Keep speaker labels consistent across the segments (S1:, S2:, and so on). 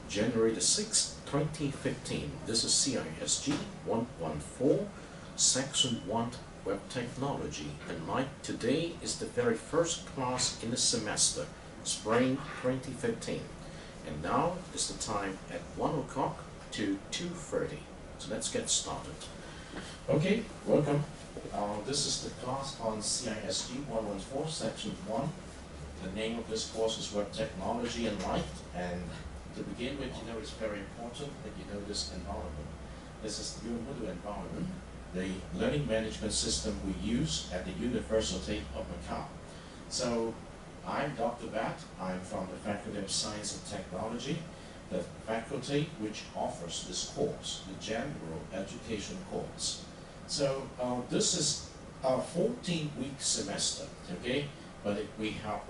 S1: January the 6th, 2015. This is CISG114, Section 1, Web Technology. And today is the very first class in the semester, Spring 2015. And now is the time at 1 o'clock to 2:30. So let's get started. Okay, welcome. This is the class on CISG114, Section 1. The name of this course is Web Technology and Light. And to begin with, it's very important that you know this environment. This is your Moodle environment, the learning management system we use at the University of Macau. So, I'm Dr. Bat. I'm from the Faculty of Science and Technology, the faculty which offers this course, the General Education course. So, this is our 14-week semester, okay? But we have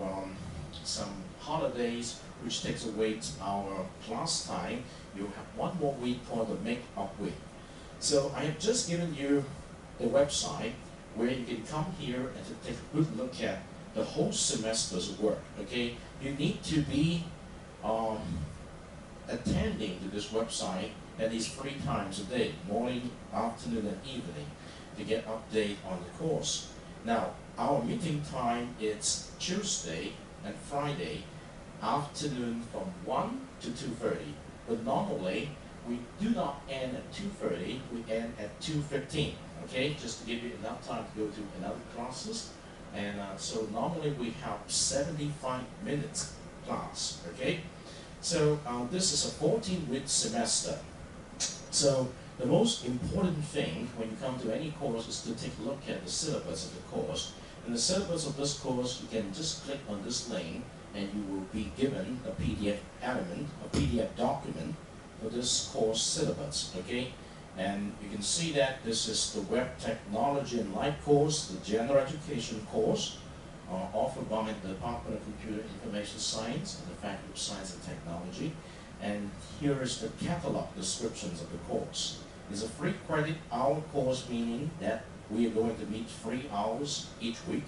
S1: some holidays which takes away our class time. You have one more week called the make-up week. So I have just given you the website where you can come here and to take a good look at the whole semester's work, okay? You need to be attending to this website at least 3 times a day, morning, afternoon, and evening, to get update on the course. Now, our meeting time is Tuesday and Friday afternoon from 1 to 2:30. But normally, we do not end at 2:30, we end at 2:15, okay? Just to give you enough time to go to another classes. And so normally we have 75 minutes class, okay? So this is a 14-week semester. So the most important thing when you come to any course is to take a look at the syllabus of the course. In the syllabus of this course, you can just click on this link and you will be given a PDF element, a PDF document for this course syllabus, okay? And you can see that this is the Web Technology and Light course, the General Education course, offered by the Department of Computer Information Science and the Faculty of Science and Technology. And here is the catalog descriptions of the course. It's a 3 credit hour course, meaning that we are going to meet 3 hours each week.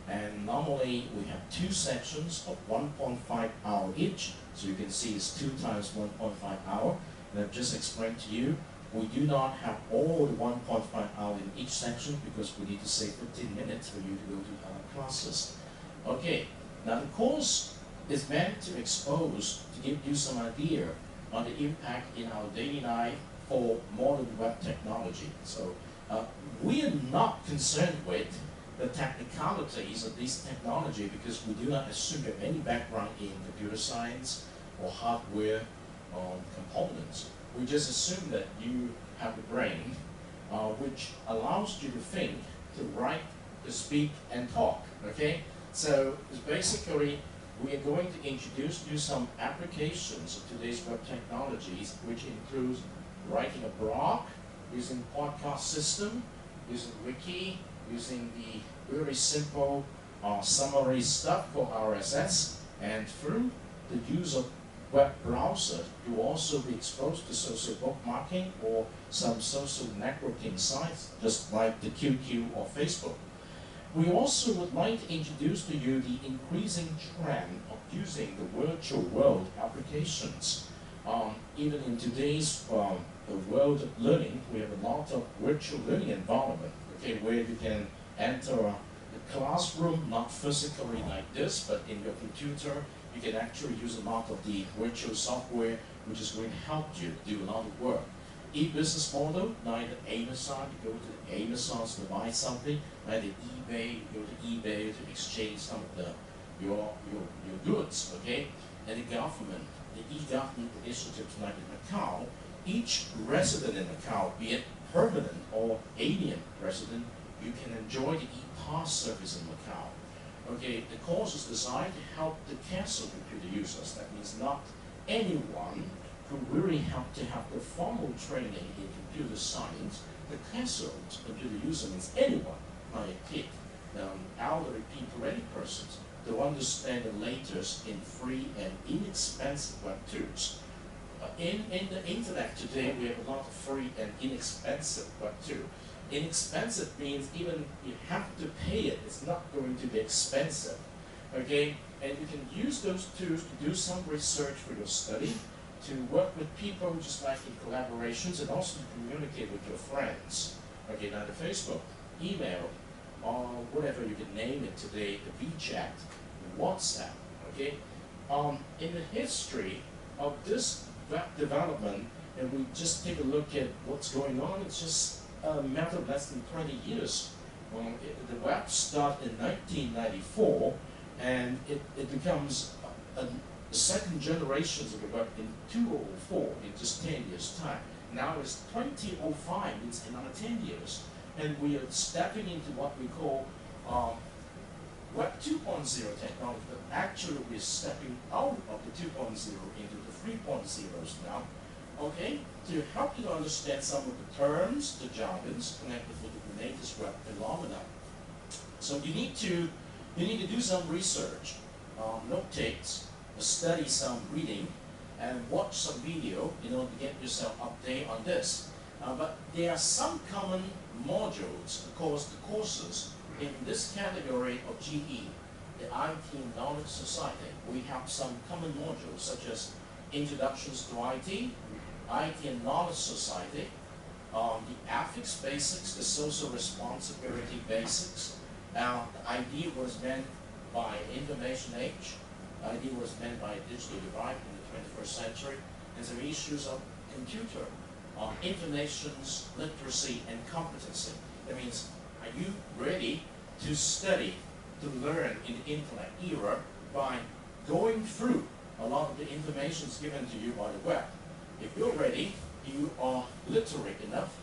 S1: And normally we have 2 sections of 1.5 hour each. So you can see it's 2 times 1.5 hour. And I've just explained to you, we do not have all the 1.5 hour in each section because we need to save 15 minutes for you to go to other classes. Okay, now the course is meant to expose, to give you some idea on the impact in our daily life for modern web technology. So we are not concerned with the technicalities of this technology because we do not assume you have any background in computer science or hardware components. We just assume that you have a brain which allows you to think, to write, to speak, and talk, okay? So it's basically, we are going to introduce you some applications of today's web technologies, which includes writing a blog, using podcast system, using wiki, using the very simple summary stuff called RSS, and through the use of web browser, you will also be exposed to social bookmarking or some social networking sites, just like the QQ or Facebook. We also would like to introduce to you the increasing trend of using the virtual world applications. Even in today's world of learning, we have a lot of virtual learning environment, okay, where you can enter a classroom, not physically like this, but in your computer. You can actually use a lot of the virtual software, which is going to help you do a lot of work. E-business model, neither Amazon, you go to Amazon to buy something, neither eBay, you go to eBay to exchange some of your goods, okay? And the government, the e-government initiatives like in Macau, each resident in Macau, be it permanent or alien resident, you can enjoy the e-pass service in Macau. Okay, the course is designed to help the casual computer users. That means not anyone who really have to have the formal training in computer science. The casual computer user means anyone, like a kid, elderly people, any persons, to understand the latest in free and inexpensive web tools. In the internet today, we have a lot of free and inexpensive web tools. Inexpensive means even you have to pay it, it's not going to be expensive, okay? And you can use those tools to do some research for your study, to work with people just like in collaborations, and also to communicate with your friends. Okay, now the Facebook, email, or whatever you can name it today, the WeChat, WhatsApp, okay? In the history of this web development, and we just take a look at what's going on, it's just a matter of less than 20 years. The web started in 1994, and it becomes a second generation of the web in 2004, in just 10 years' time. Now it's 2005, it's another 10 years, and we are stepping into what we call Web 2.0 technology, but actually we're stepping out of the 2.0 into the 3.0s now, okay, to help you to understand some of the terms, the jargons connected with the latest web phenomena. So you need to do some research, note takes, study some reading, and watch some video in order to get yourself updated on this. But there are some common modules, of course, the courses in this category of GE, the IT Knowledge Society. We have some common modules such as Introductions to IT and Knowledge Society, the Ethics Basics, the Social Responsibility Basics. Now, the idea was meant by Information Age. The idea was meant by digital divide in the 21st century, and some issues of computer, information's literacy and competency. That means, are you ready to study, to learn in the internet era by going through a lot of the information given to you by the web? If you're ready, you are literate enough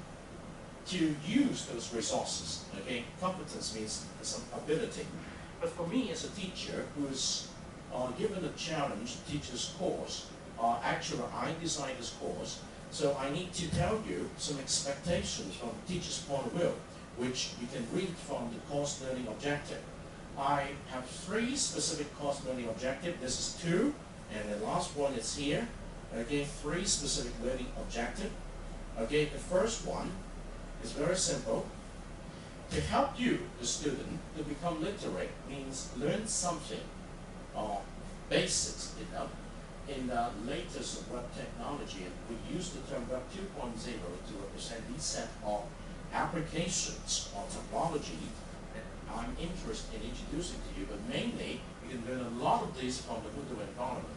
S1: to use those resources. Okay, competence means some ability. But for me as a teacher who's given a challenge to teach this course, actually I designed this course, so I need to tell you some expectations from the teacher's point of view, which you can read from the course learning objective. I have 3 specific course learning objectives. This is 2, and the last one is here. Okay, 3 specific learning objectives. Okay, the first one is very simple. To help you, the student, to become literate means learn something, basics, in the latest web technology. And we use the term Web 2.0 to represent these set of applications or topology that I'm interested in introducing to you, but mainly you can learn a lot of these from the Ubuntu environment.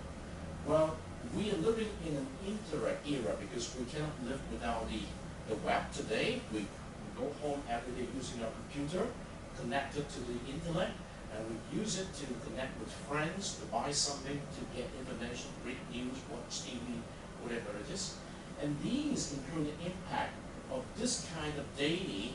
S1: Well, we are living in an internet era because we cannot live without the web today. We go home every day using our computer, connected to the internet, and we use it to connect with friends, to buy something, to get information, read news, watch TV, whatever it is. And these include the impact of this kind of daily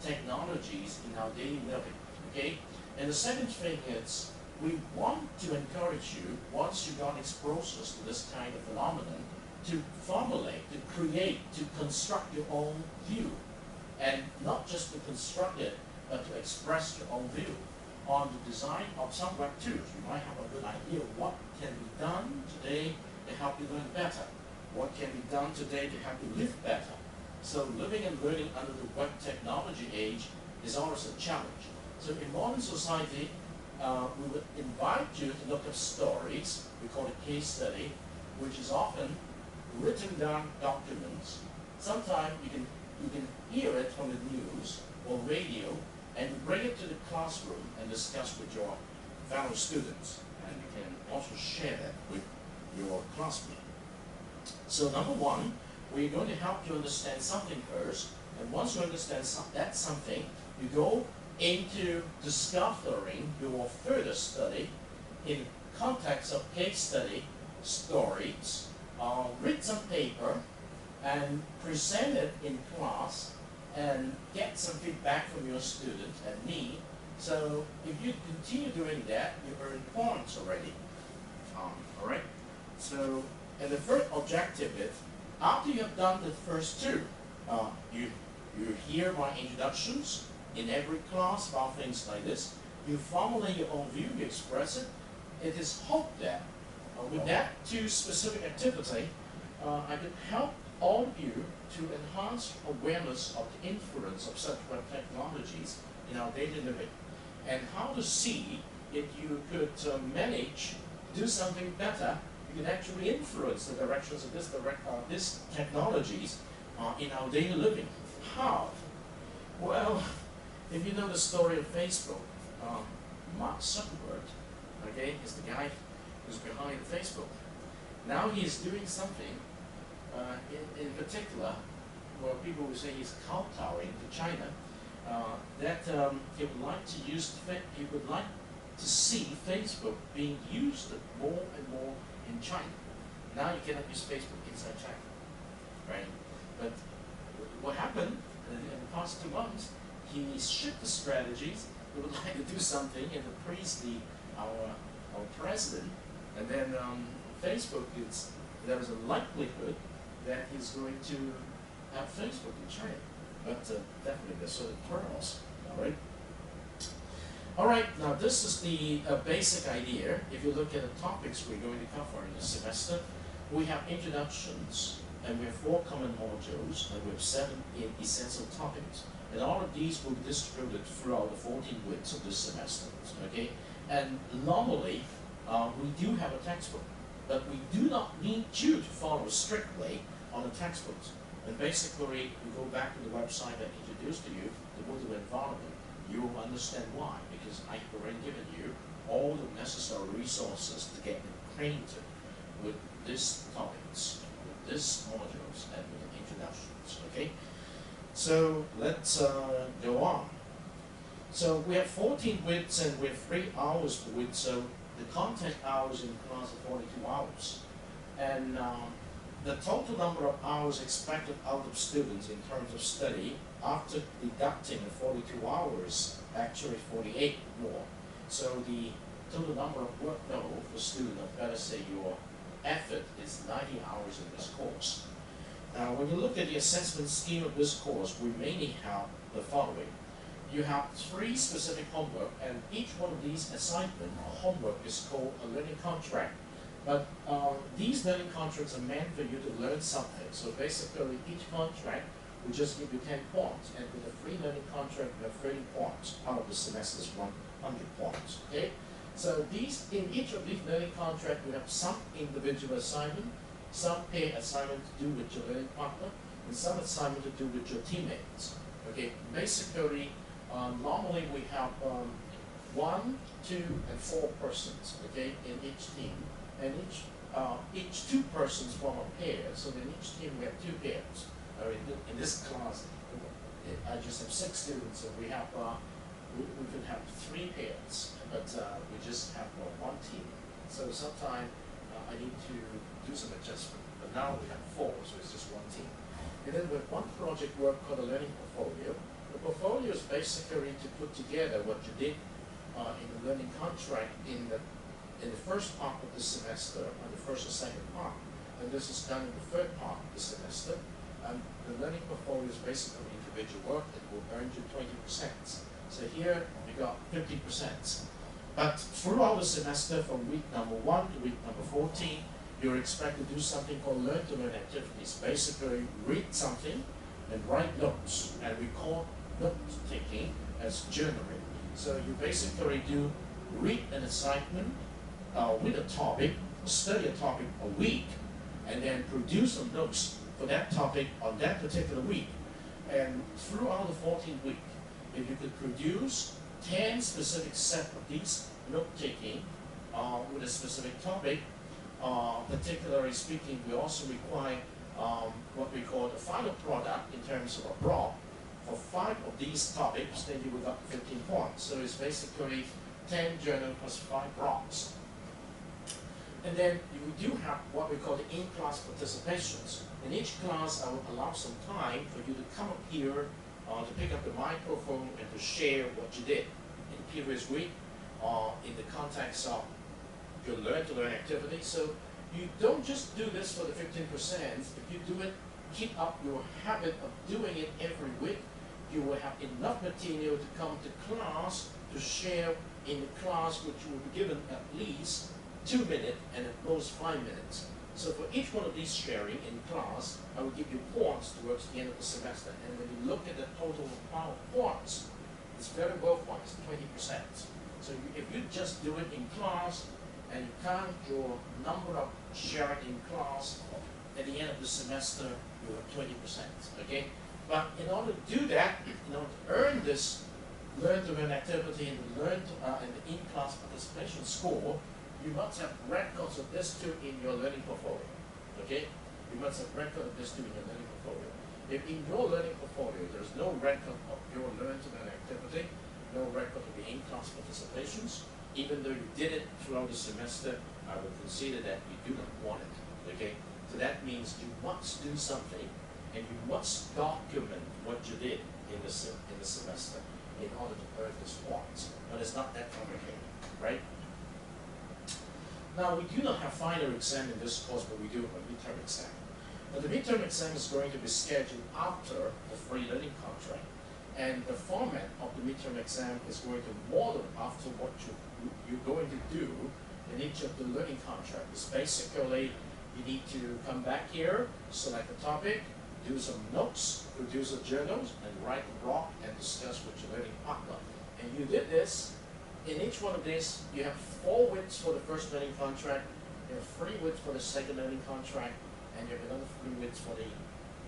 S1: technologies in our daily living, okay? And the second thing is, we want to encourage you, once you got exposed to this kind of phenomenon, to formulate, to create, to construct your own view. And not just to construct it, but to express your own view on the design of some web tools. You might have a good idea of what can be done today to help you learn better. What can be done today to help you live better. So living and learning under the web technology age is always a challenge. So in modern society, we would invite you to look at stories, we call it case study, which is often written down documents. Sometimes you can hear it from the news or radio, and you bring it to the classroom and discuss with your fellow students. And you can also share that with your classmates. So number 1, we're going to help you understand something first. And once you understand that something, you go into discovering your further study in context of case study, stories, read some paper, and present it in class, and get some feedback from your students and me. So if you continue doing that, you earn points already. All right? So, and the first objective is, after you have done the first 2, you hear my introductions in every class about things like this. You formulate your own view, you express it. It is hoped that with that 2 specific activity, I can help all of you to enhance awareness of the influence of such web technologies in our daily living, and how to see if you could manage to do something better you can actually influence the directions of these technologies in our daily living. How? Well, if you know the story of Facebook, Mark Zuckerberg, okay, is the guy who's behind Facebook. Now he is doing something in particular, where people will say he's kowtowing to China, that he would like to he would like to see Facebook being used more and more in China. Now you cannot use Facebook inside China, right? But what happened in the past 2 months, he shifted the strategies. He would like to do something and to praise our president, and then Facebook, there is a likelihood that he's going to have Facebook in China. But definitely there's sort of kernels, all right? All right, now this is the basic idea. If you look at the topics we're going to cover in this semester, we have introductions, and we have 4 common modules, and we have 7 essential topics. And all of these will be distributed throughout the 14 weeks of this semester, okay? And normally, we do have a textbook, but we do not need you to follow strictly on the textbooks. And basically, we go back to the website that I introduced to you, the Moodle environment. You will understand why, because I have already given you all the necessary resources to get acquainted with these topics, with these modules, and with the introductions, okay? So let's go on. So we have 14 weeks and we have 3 hours per week, so the content hours in class are 42 hours. And the total number of hours expected out of students in terms of study after deducting the 42 hours, actually 48 more. So the total number of workload for student, or better say your effort, is 90 hours in this course. Now when you look at the assessment scheme of this course, we mainly have the following. You have 3 specific homework, and each one of these assignment or homework is called a learning contract. But these learning contracts are meant for you to learn something. So basically, each contract will just give you 10 points, and with a free learning contract, you have 30 points out of the semester's 100 points. Okay. So in each of these learning contracts, you have some individual assignment, some paid assignment to do with your learning partner, and some assignment to do with your teammates. Okay. Basically, normally we have 1, 2, and 4 persons. Okay, in each team. And each 2 persons form a pair, so in each team we have 2 pairs. In this class, I just have 6 students, so we have we could have 3 pairs, but we just have 1 team. So sometimes I need to do some adjustment, but now we have 4, so it's just 1 team. And then with 1 project work called a learning portfolio. The portfolio is basically to put together what you did in the learning contract in the first part of the semester, or the first or second part, and this is done in the 3rd part of the semester. And the learning portfolio is basically individual work that will earn you 20%. So here we got 50%. But throughout the semester, from week number 1 to week number 14, you're expected to do something called learn-to-learn activities. Basically, read something and write notes, and we call note-taking as journaling. So you basically do read an assignment with a topic, study a topic a week, and then produce some notes for that topic on that particular week. And throughout the 14th week, if you could produce 10 specific set of these note-taking with a specific topic, particularly speaking, we also require what we call the final product in terms of a blog. For 5 of these topics, then you will got 15 points. So it's basically 10 journal plus 5 blogs. And then you do have what we call the in-class participations. In each class, I will allow some time for you to come up here to pick up the microphone and to share what you did in the previous week in the context of your learn-to-learn activity. So you don't just do this for the 15%. If you do it, keep up your habit of doing it every week, you will have enough material to come to class to share in the class, which you will be given at least 2 minutes and at most 5 minutes. So for each one of these sharing in class, I will give you points towards the end of the semester. And when you look at the total amount of points, it's very worthwhile, it's 20%. So if you just do it in class and you count your number of shared in class, at the end of the semester, you have 20%, okay? But in order to do that, in order to earn this learn to learn activity and the and the in-class participation score, you must have records of this too in your learning portfolio, okay? You must have record of this too in your learning portfolio. If in your learning portfolio there's no record of your learn to learn activity, no record of the in-class participations, even though you did it throughout the semester, I would consider that you do not want it, okay? So that means you must do something, and you must document what you did in the semester in order to earn this points. But it's not that complicated, right? Now, we do not have final exam in this course, but we do have a midterm exam. But the midterm exam is going to be scheduled after the free learning contract. And the format of the midterm exam is going to model after what you're going to do in each of the learning contract. It's basically, you need to come back here, select a topic, do some notes, produce a journal, and write a blog and discuss with your learning partner. And you did this. In each one of these, you have 4 weeks for the first learning contract, you have 3 weeks for the second learning contract, and you have another 3 weeks for the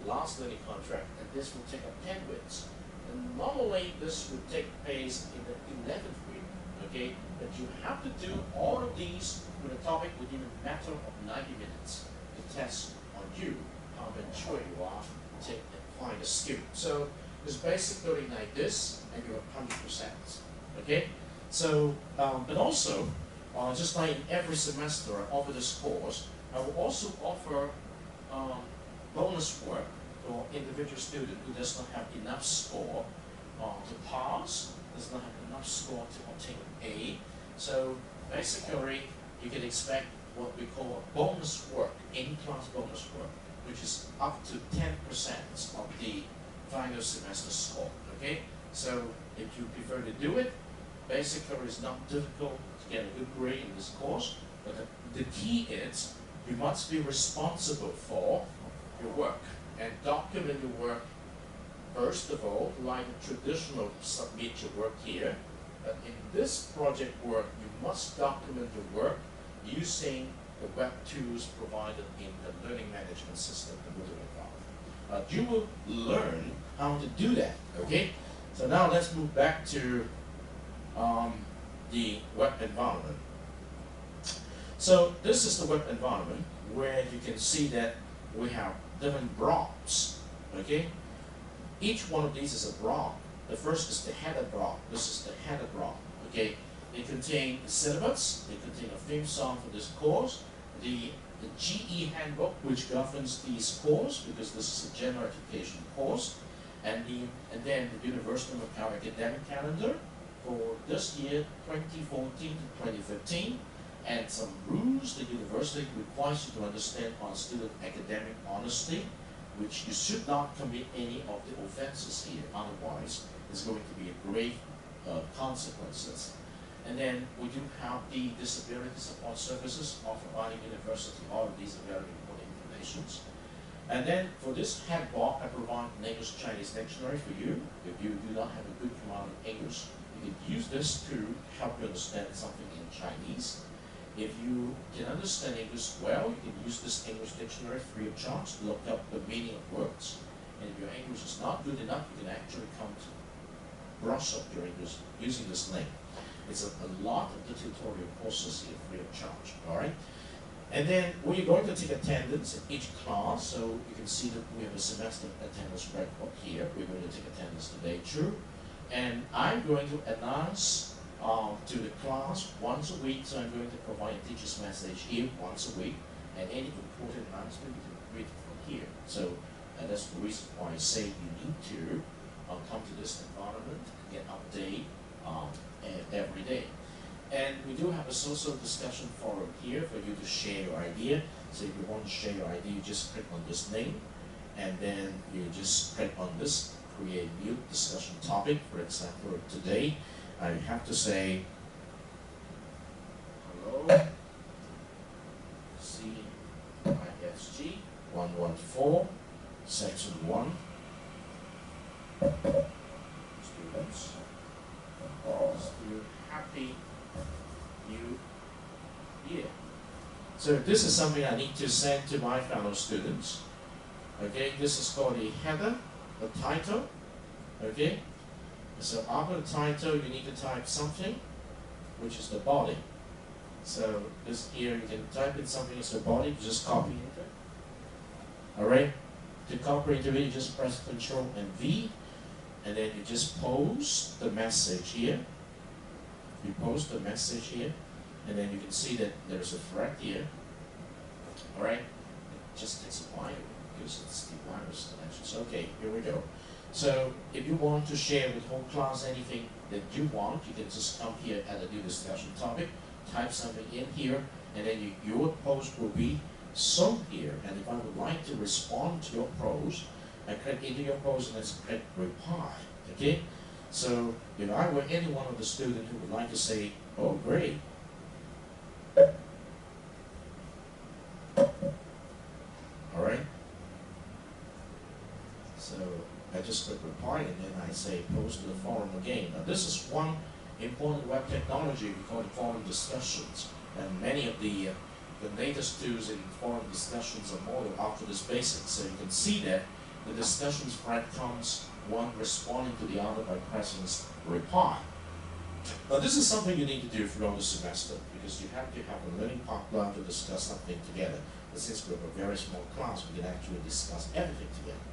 S1: last learning contract, and this will take up 10 weeks. And normally, this would take place in the 11th week, okay? But you have to do all of these with a topic within a matter of 90 minutes to test on you how mature you are to take and acquire the skill. So it's basically like this, and you're 100%, okay? So, but also, just like in every semester I offer this course, I will also offer bonus work for individual student who does not have enough score to pass, does not have enough score to obtain an A. So basically, you can expect what we call bonus work, in-class bonus work, which is up to 10% of the final semester score, okay? So if you prefer to do it, basically it's not difficult to get a good grade in this course, but the key is you must be responsible for your work and document your work. First of all, like a traditional submit your work here, but in this project work, you must document your work using the web tools provided in the learning management system, the Moodle environment. You will learn how to do that, okay? So now let's move back to the web environment. So this is the web environment where you can see that we have different blocks, okay? Each one of these is a block. The first is the header block. This is the header block, okay? They contain the syllabus, they contain a theme song for this course, the GE handbook, which governs this course, because this is a general education course, and then the University of Macau academic calendar for this year, 2014 to 2015, and some rules the university requires you to understand on student academic honesty, which you should not commit any of the offenses here, otherwise there's going to be a grave consequences. And then we do have the disability support services offered by the university. All of these are very important informations. And then for this handbook, I provide an English-Chinese dictionary for you. If you do not have a good command of English, you can use this to help you understand something in Chinese. If you can understand English well, you can use this English dictionary free of charge to look up the meaning of words. And if your English is not good enough, you can actually come to brush up your English using this link. It's a lot of the tutorial courses here free of charge, all right? And then we're going to take attendance in each class, so you can see that we have a semester attendance record here. We're going to take attendance today too. And I'm going to announce to the class once a week, so I'm going to provide a teacher's message here once a week, and any important announcement you can read from here. So that's the reason why I say you need to come to this environment and get update every day. And we do have a social discussion forum here for you to share your idea. So if you want to share your idea, you just click on this name, and then you just click on this, create new discussion topic. For example, today, I have to say, hello, CISG114, section 1, students, still happy new year. So this is something I need to send to my fellow students. Okay, this is called a header, a title. Okay, so after the title, you need to type something, which is the body. So this here, you can type in something as the body, just copy into it. All right, to copy into it, you just press Control and V, and then you just post the message here. You post the message here, and then you can see that there's a thread here. All right, it just takes a while because it's the virus connections. Okay, here we go. So if you want to share with whole class anything that you want, you can just come here at a new discussion topic, type something in here, and then your post will be shown here. And if I would like to respond to your post, I click into your post and then click reply. Okay? So if I were any one of the students who would like to say, oh great, alright? So I just click reply and then I say post to the forum again. Now this is one important web technology we call the forum discussions. And many of the latest tools in forum discussions are modeled after this basics. So you can see that the discussions thread comes one responding to the other by pressing reply. Now this is something you need to do throughout the semester because you have to have a learning partner to discuss something together. But since we're a very small class, we can actually discuss everything together.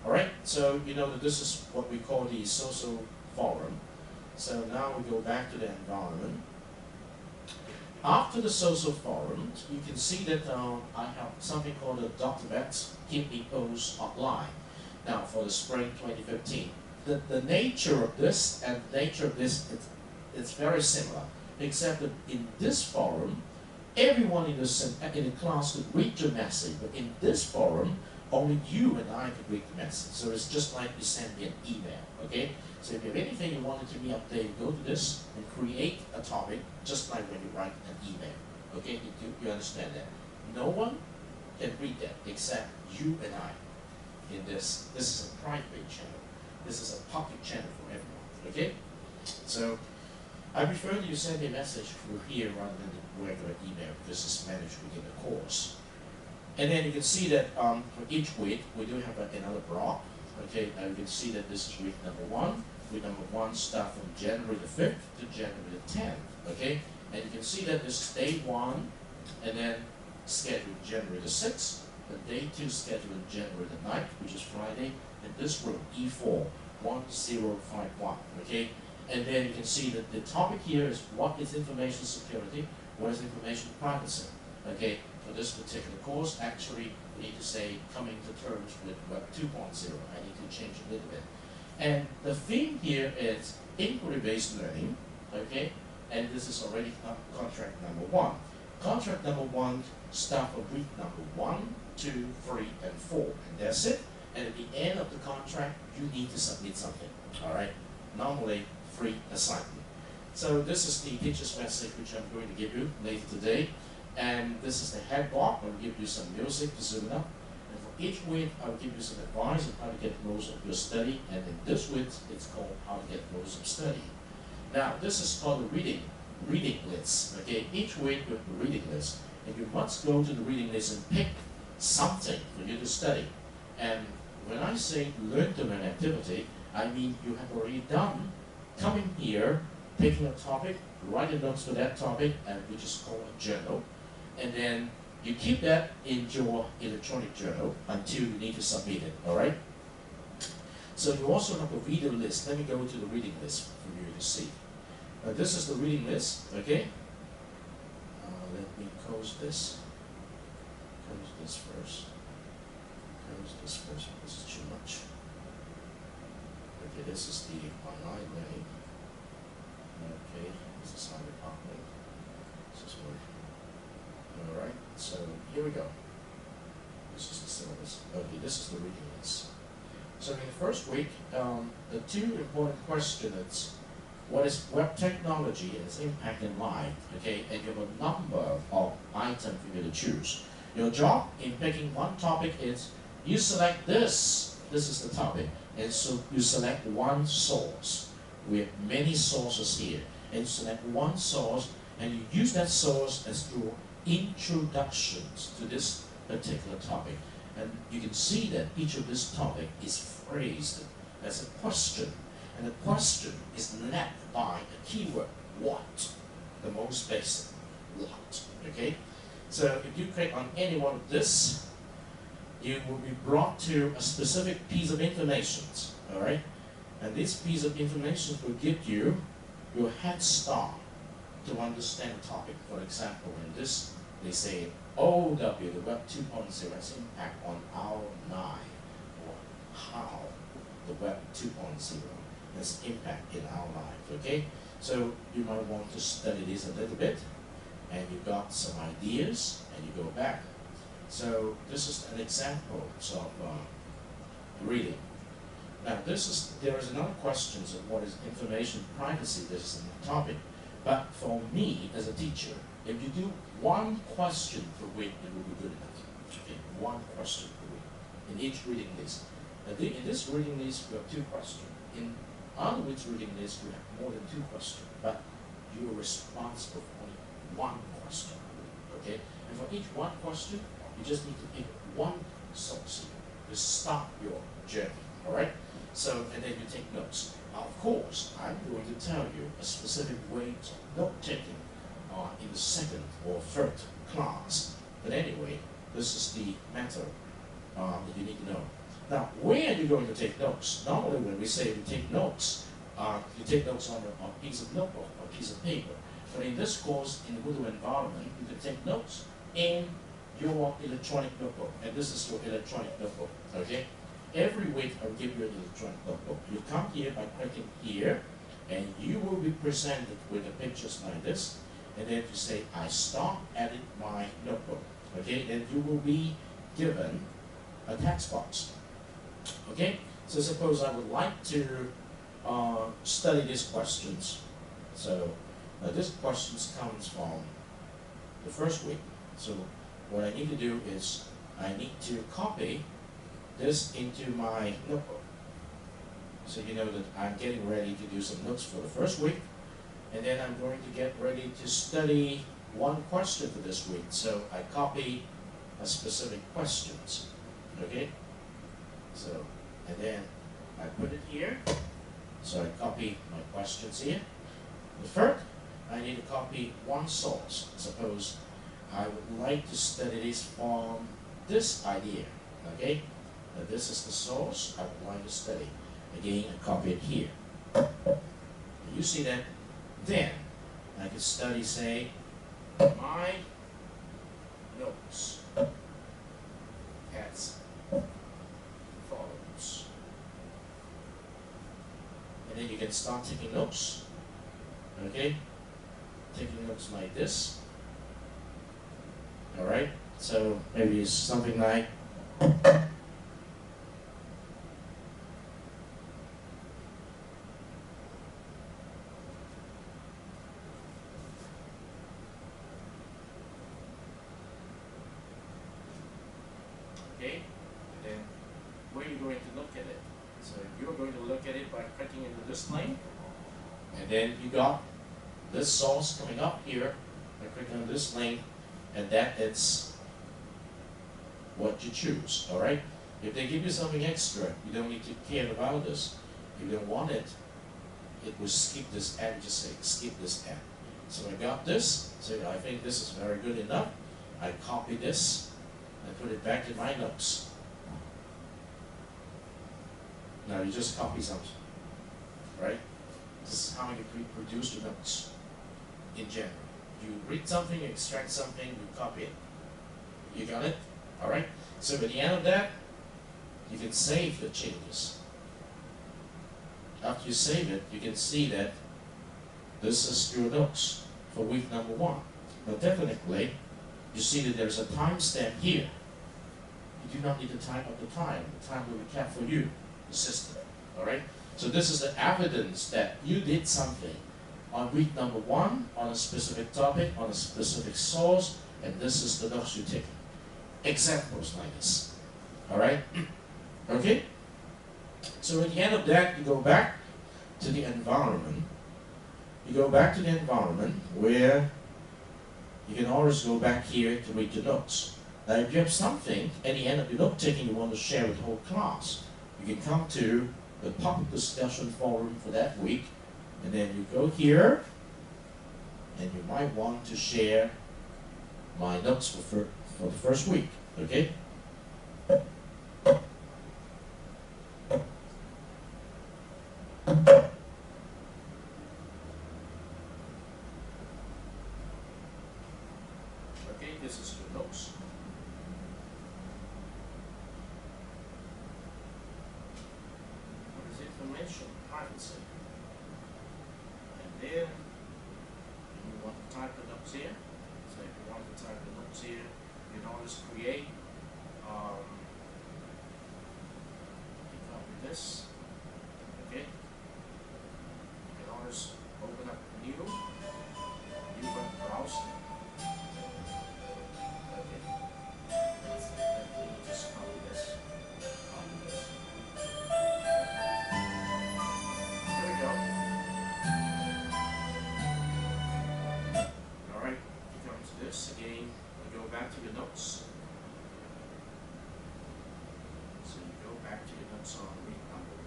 S1: Alright, so you know that this is what we call the social forum. So now we go back to the environment. After the social forum, you can see that I have something called a document, keep me post online. Now for the spring 2015. The nature of this and the nature of this, it's very similar, except that in this forum, everyone in the class could read your message, but in this forum, only you and I could read the message. So it's just like you send me an email, okay? So if you have anything you wanted to be updated, go to this and create a topic, just like when you write an email, okay? You understand that? No one can read that except you and I in this. This is a private channel. This is a public channel for everyone, okay? So I prefer that you send me a message through here rather than the regular email because it's managed within the course. And then you can see that for each week, we do have another block. Okay, you can see that this is week number 1. Week number 1 starts from January the 5th to January the 10th. Okay, and you can see that this is day 1, and then scheduled January the 6th. And day 2 scheduled January the 9th, which is Friday. And this room, E4, 1051. Okay, and then you can see that the topic here is what is information security, what is information privacy. Okay. For this particular course, actually, we need to say coming to terms with Web 2.0. I need to change a little bit. And the theme here is inquiry-based learning, okay? And this is already contract number 1. Contract number 1 starts for week number 1, 2, 3, and 4. And that's it. And at the end of the contract, you need to submit something, all right? Normally, free assignment. So this is the teacher's message which I'm going to give you later today. And this is the head block. I'll give you some music to zoom it up. And for each week, I'll give you some advice on how to get most of your study. And in this week, it's called how to get most of study. Now, this is called the reading list. Okay, each week you have the reading list. And you must go to the reading list and pick something for you to study. And when I say learn to learn activity, I mean you have already done coming here, picking a topic, writing notes for that topic, and which is called a journal. And then you keep that in your electronic journal until you need to submit it, all right? So you also have a reader list. Let me go to the reading list for you to see. This is the reading list, okay? Let me close this. Close this first. Close this first. This is too much. Okay, this is the online learning. Okay, this is how the department. This is where. Alright, so here we go. This is the syllabus. Okay, this is the reading list. So in the first week, the 2 important questions: what is web technology and its impact in life? Okay, and you have a number of items for you to choose. Your job in picking one topic is you select this. This is the topic, and so you select one source. We have many sources here, and you select one source, and you use that source as your introductions to this particular topic. And you can see that each of this topic is phrased as a question. And the question is led by a keyword, what? The most basic, what? Okay? So if you click on any one of this, you will be brought to a specific piece of information. Alright? And this piece of information will give you your head start to understand the topic. For example, in this, they say OW, the Web 2.0 has impact on our life, or how the Web 2.0 has impact in our life. Okay, so you might want to study this a little bit, and you got some ideas, and you go back. So this is an example of reading. Now there is another question of what is information privacy. This is a topic, but for me as a teacher, if you do one question per week, it will be good enough. Okay, one question per week in each reading list. In this reading list, we have 2 questions. In other week's reading list, we have more than 2 questions, but you are responsible for only 1 question per week. Okay, and for each 1 question, you just need to pick 1 source to start your journey. All right. So, and then you take notes. Now, of course, I'm going to tell you a specific way of note-taking in the 2nd or 3rd class. But anyway, this is the method that you need to know. Now, where are you going to take notes? Normally, when we say you take notes on a piece of notebook or a piece of paper. But in this course, in the Moodle environment, you can take notes in your electronic notebook. And this is your electronic notebook. Okay? Every week, I'll give you an electronic notebook. You come here by clicking here, and you will be presented with the pictures like this. And then you say, I start edit my notebook. Okay, and you will be given a text box. Okay, so suppose I would like to study these questions. So this questions comes from the first week. So what I need to do is I need to copy this into my notebook. So you know that I'm getting ready to do some notes for the first week. And then I'm going to get ready to study 1 question for this week. So I copy a specific questions. Okay? So, and then I put it here. So I copy my questions here. The 3rd, I need to copy 1 source. Suppose I would like to study this from this idea. Okay? Now this is the source I would like to study. Again, I copy it here. You see that? Then I could study, say, my notes as follows. And then you can start taking notes. Okay? Taking notes like this. Alright? So maybe it's something like okay, and then where are you going to look at it? So you're going to look at it by clicking into this link, and then you got this source coming up here by clicking on this link, and that is what you choose. All right. If they give you something extra, you don't need to care about this. If you don't want it, it will skip this ad. Just say skip this ad. So I got this. So I think this is very good enough. I copy this. I put it back in my notes. Now you just copy something, right? This is how you produce your notes in general. You read something, you extract something, you copy it. You got it? All right? So at the end of that, you can save the changes. After you save it, you can see that this is your notes for week number 1. But definitely, you see that there's a timestamp here. You do not need to type up the time. The time will be kept for you, the system. All right? So this is the evidence that you did something on week number 1, on a specific topic, on a specific source, and this is the notes you take. Examples like this. All right? Okay? So at the end of that, you go back to the environment. You go back to the environment where you can always go back here to read your notes. Now if you have something at the end of your note taking you want to share with the whole class, you can come to the public discussion forum for that week, and then you go here, and you might want to share my notes for the first week, okay? Okay, this is your notes. What is information? Privacy. And then you want to type the notes here. So if you want to type the notes here, you can always create you copy this. Okay. You can always open up new web browser. Okay. Let me just copy this. Copy this. Here we go. Alright, you come to this again, you go back to your notes. So you go back to your notes on week number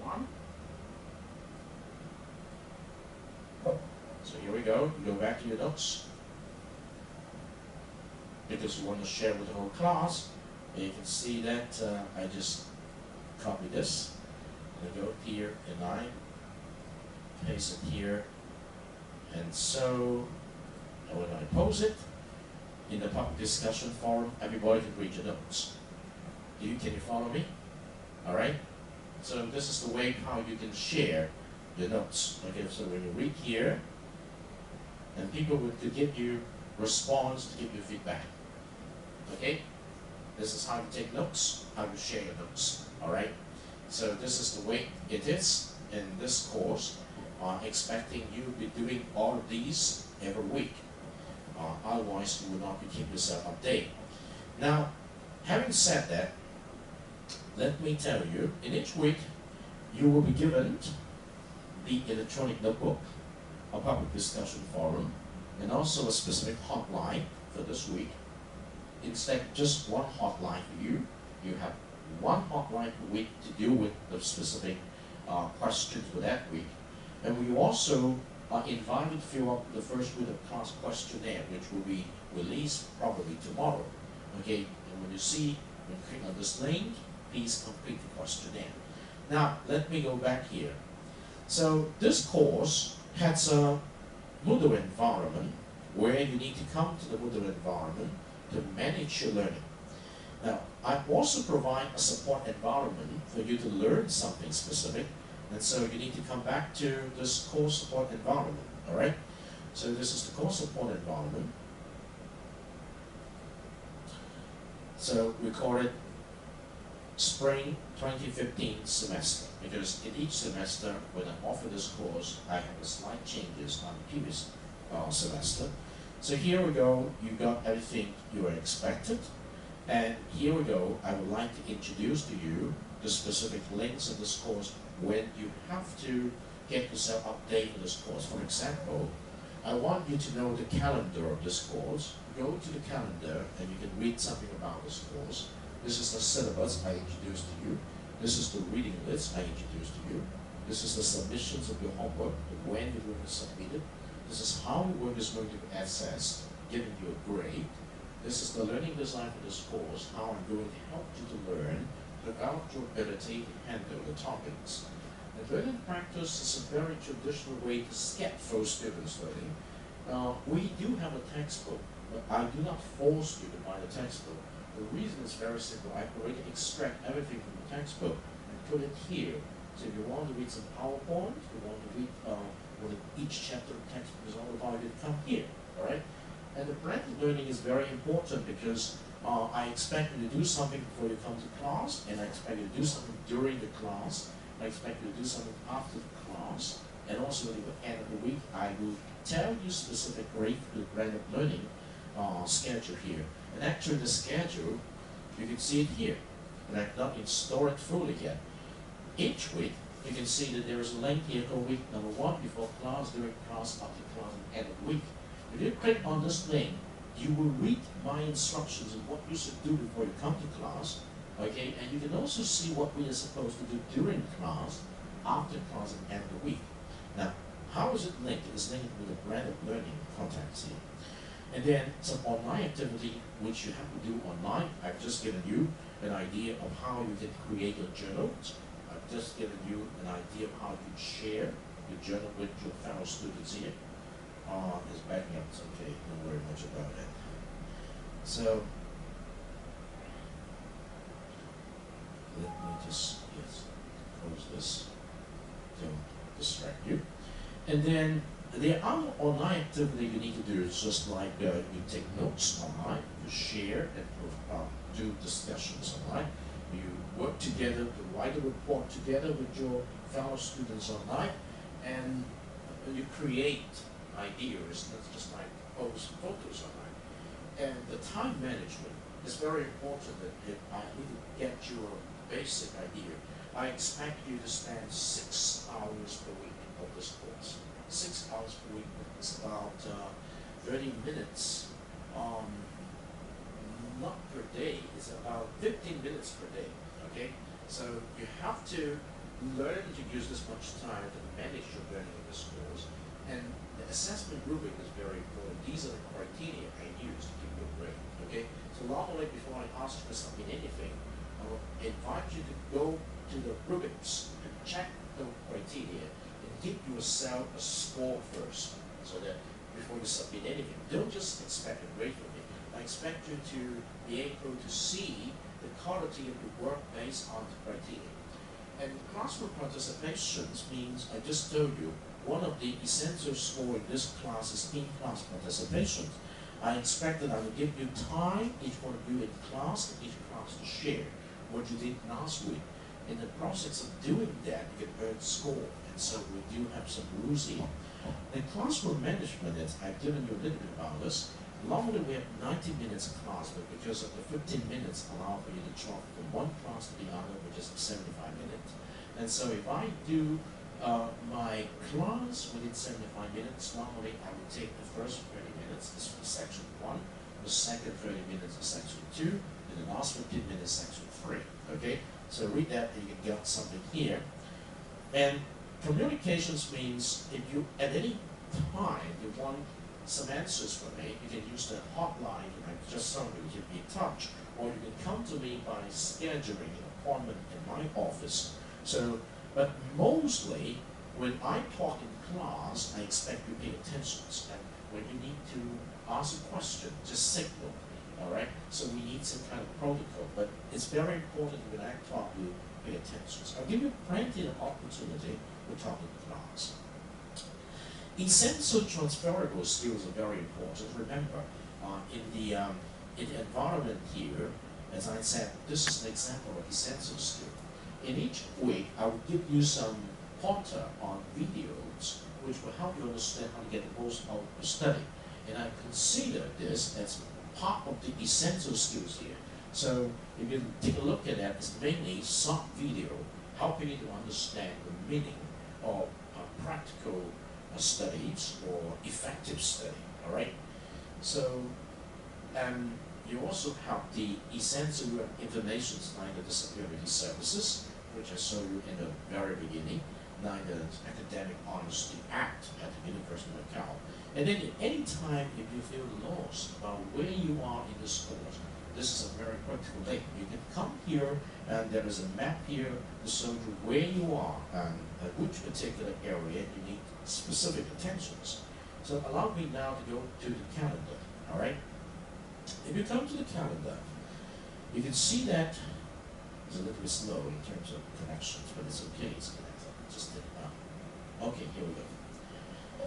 S1: 1. So here we go, you go back to your notes. Because you want to share with the whole class, and you can see that I just copy this. I go here and I paste it here, and so and when I post it in the public discussion forum, everybody can read your notes. Can you follow me? All right. So this is the way how you can share your notes. Okay. So when you read here, and people would to give you response, to give you feedback. Okay. This is how you take notes, how you share your notes. All right. So this is the way it is in this course. Expecting you to be doing all of these every week. Otherwise, you will not be keeping yourself updated. Now, having said that, let me tell you, in each week, you will be given the electronic notebook, a public discussion forum, and also a specific hotline for this week. Instead of just one hotline for you, you have one hotline per week to deal with the specific questions for that week. And we also are invited to fill up the first week of class questionnaire, which will be released probably tomorrow. Okay, and when you click on this link, please complete the questionnaire. Now, let me go back here. So this course has a Moodle environment where you need to come to the Moodle environment to manage your learning. Now, I also provide a support environment for you to learn something specific. And so you need to come back to this course support environment, all right? So this is the course support environment. So we call it Spring 2015 semester, because in each semester, when I offer this course, I have a slight changes on the previous semester. So here we go, you got everything you were expected. And here we go, I would like to introduce to you the specific links of this course when you have to get yourself updated in this course. For example, I want you to know the calendar of this course. Go to the calendar and you can read something about this course. This is the syllabus I introduced to you. This is the reading list I introduced to you. This is the submissions of your homework, when your work is submitted. This is how your work is going to be assessed, giving you a grade. This is the learning design for this course, how I'm going to help you to learn without your ability to handle the topics. And learning practice is a very traditional way to scaffold students' learning. We do have a textbook, but I do not force you to buy the textbook. The reason is very simple. I already extract everything from the textbook and put it here. So if you want to read some PowerPoint, if you want to read what each chapter of the textbook is all about, you come here, all right? And the blended learning is very important because I expect you to do something before you come to class, and I expect you to do something during the class. I expect you to do something after the class, and also at the end of the week, I will tell you specific grade for the blended learning schedule here. And actually the schedule, you can see it here, and I've not installed it fully yet. Each week, you can see that there is a link here for week number 1 before class, during class, after class, and end of the week. If you click on this link, you will read my instructions and what you should do before you come to class, okay? And you can also see what we are supposed to do during class, after class, and end the week. Now, how is it linked? It is linked with the brand of learning contacts here. And then some online activity which you have to do online. I've just given you an idea of how you can create your journals. I've just given you an idea of how you share your journal with your fellow students here. It's backing up, it's okay, don't worry much about it. So, let me just, yes, close this, don't distract you. And then the other online activity you need to do is just like you take notes online, you share and do discussions online, you work together to write a report together with your fellow students online, and you create ideas, that's just like post photos online. And the time management is very important. That if I need to get your basic idea, I expect you to spend 6 hours per week of this course. 6 hours per week is about 30 minutes, not per day, it's about 15 minutes per day, okay? So you have to learn to use this much time to manage your learning in this course. And the assessment rubric is very important. These are the criteria I use to give you a grade, okay? So normally before I ask you to submit anything, I will invite you to go to the rubrics and check the criteria and give yourself a score first, so that before you submit anything, don't just expect a grade from me. I expect you to be able to see the quality of the work based on the criteria. And classroom participations means, I just told you, one of the essential score in this class is in-class participation. I expect that I will give you time, each one of you in class, and each class to share what you did last week. In the process of doing that, you can earn score. And so we do have some rules here. In classroom management, I've given you a little bit about this. Normally we have 90 minutes class, but because of the 15 minutes allow for you to drop from one class to the other, which is 75 minutes. And so if I do my class within 75 minutes, normally I will take the first 30 minutes, this is section 1, the second 30 minutes is section 2, and the last 15 minutes section 3, okay? So read that and you can get something here. And communications means if you, at any time, you want some answers from me, you can use the hotline, and just somebody will be in touch, or you can come to me by scheduling an appointment in my office. So, but mostly, when I talk in class, I expect you to pay attention. And when you need to ask a question, just signal me, all right? So we need some kind of protocol, but it's very important when I talk, you pay attention. So I'll give you plenty of opportunity to talk in class. Essential transferable skills are very important. Remember, in the environment here, as I said, this is an example of essential skill. In each week, I will give you some pointer on videos which will help you understand how to get the most out of the study. And I consider this as part of the essential skills here. So if you take a look at that, it's mainly short video helping you to understand the meaning of practical studies or effective study, all right? So you also have the essential information like the disability services, which I showed you in the very beginning, like the Academic Honesty Act at the University of Macau. And then at any time, if you feel lost about where you are in this course, this is a very practical link. You can come here, and there is a map here to show you where you are and which particular area you need specific attentions. So allow me now to go to the calendar, all right? If you come to the calendar, you can see that it's a little bit slow in terms of connections, but it's okay, it's connected. Just take it out. Okay, here we go.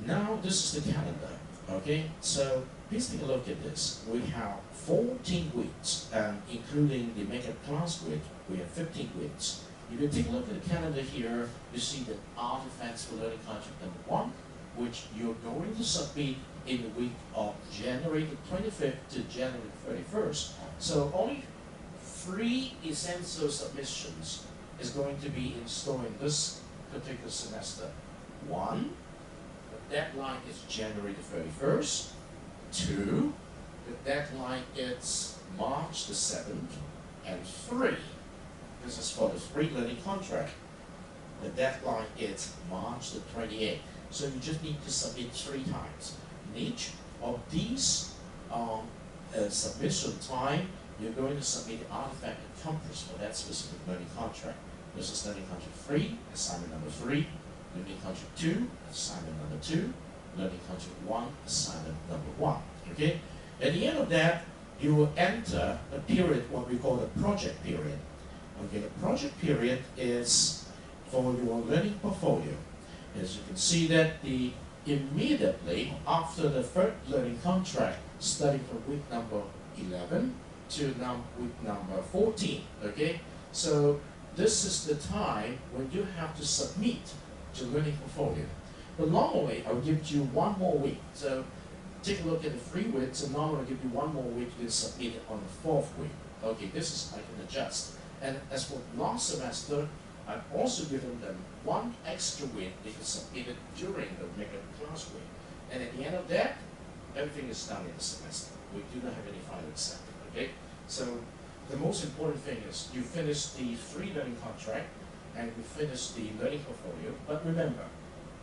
S1: Now this is the calendar, okay? So please take a look at this. We have 14 weeks, including the makeup class week, we have 15 weeks. If you take a look at the calendar here, you see the artifacts for learning contract number 1, which you're going to submit in the week of January the 25th to January the 31st. So only 3 essential submissions is going to be installed in this particular semester. 1, the deadline is January the 31st. 2, the deadline is March the 7th, and 3, this is for the free learning contract. The deadline is March the 28th. So you just need to submit 3 times. In each of these submission time, you're going to submit the artifact and compass for that specific learning contract. This is learning contract 3, assignment number 3, learning contract 2, assignment number 2, learning contract 1, assignment number 1. Okay? At the end of that, you will enter a period, what we call the project period. Okay, the project period is for your learning portfolio. As you can see that immediately after the third learning contract, starting from week number 11 to now week number 14, okay? So this is the time when you have to submit your learning portfolio. But normally, I'll give you 1 more week. So take a look at the 3 weeks, and normally I'll give you 1 more week to submit it on the 4th week. Okay, this is, I can adjust. And as for last semester, I've also given them 1 extra week they can submit it during the mega class week. And at the end of that, everything is done in the semester. We do not have any final exam, okay? So the most important thing is you finish the 3 learning contract and you finish the learning portfolio. But remember,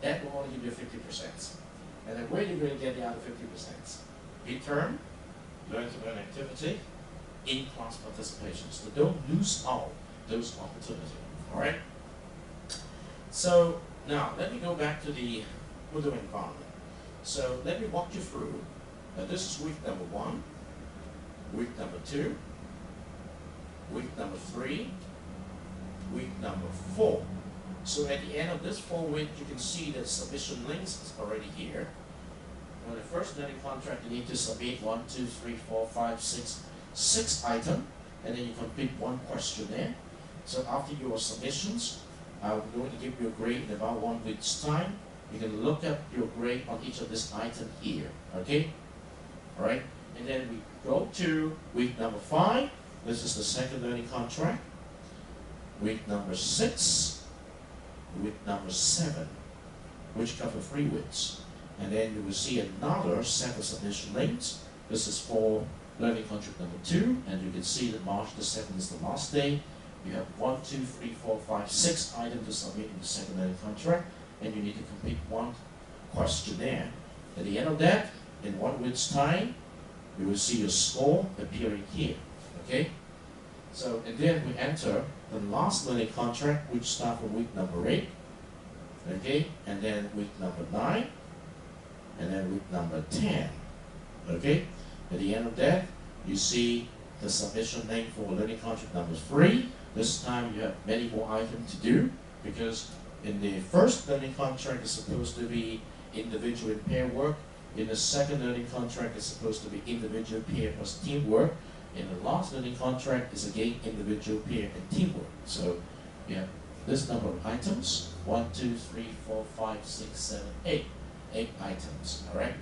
S1: that will only give you 50%. And then where are you going to get the other 50%? Midterm, learn-to-learn activity, in-class participation. So don't lose out those opportunities. All right. So now let me go back to the Moodle environment. So let me walk you through. This is week number 1, week number 2, week number 3, week number 4. So at the end of this 4 week, you can see that submission links is already here. For the first learning contract, you need to submit 1, 2, 3, 4, 5, 6 items, and then you complete 1 questionnaire. So after your submissions, I'm going to give you a grade in about 1 week's time. You can look up your grade on each of this item here, okay? All right, and then we go to week number 5. This is the second learning contract. Week number 6, week number 7, which cover 3 weeks. And then you will see another set of submission links. This is for learning contract number 2, and you can see that March the 7th is the last day. You have 1, 2, 3, 4, 5, 6 items to submit in the second learning contract, and you need to complete 1 questionnaire. At the end of that, in 1 week's time, you will see your score appearing here. Okay? So, and then we enter the last learning contract, which starts from week number 8. Okay? And then week number 9. And then week number 10. Okay? At the end of that, you see the submission link for learning contract number 3. This time you have many more items to do, because in the first learning contract is supposed to be individual and pair work. In the second learning contract is supposed to be individual, pair plus teamwork. In the last learning contract is again individual, pair, and teamwork. So you have this number of items: 1, 2, 3, 4, 5, 6, 7, 8. 8 items. All right.